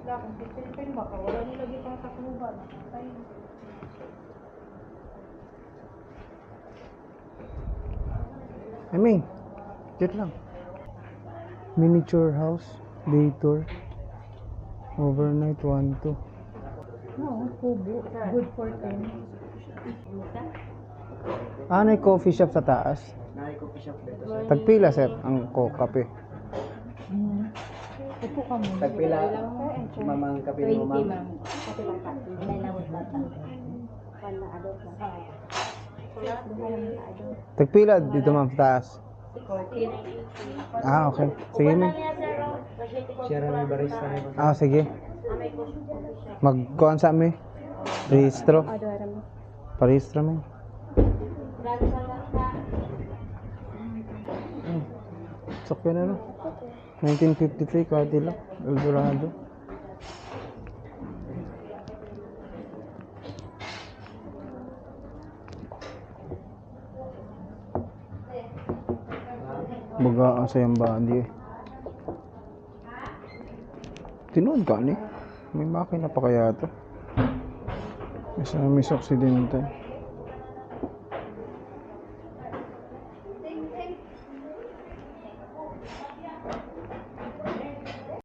Kung Philippine ba ka, wala nilagay pang takluban. Ming, cute lang. Miniature house, day tour. Overnight 1-2. No, kubo. Good for 10. May coffee shop sa taas. Coffee shop dito. Tagpila sir ang kape. Upo ka mo. Tagpila, mamang kape mo, ma'am. Kasi bata. Nalawot bata. Wala adult na. Tagpila dito ma'am sa taas. Okay. Sige ma'am. Siya rin yung barista. Sige. Magkuhan sa amin. Rehistro. Parehistro ma'am. Sakyan na no. 1953 Cadillac Eldorado. Baga sa yung bandi eh. Tinood ka ni? May makina pa kaya ito? May aksidente.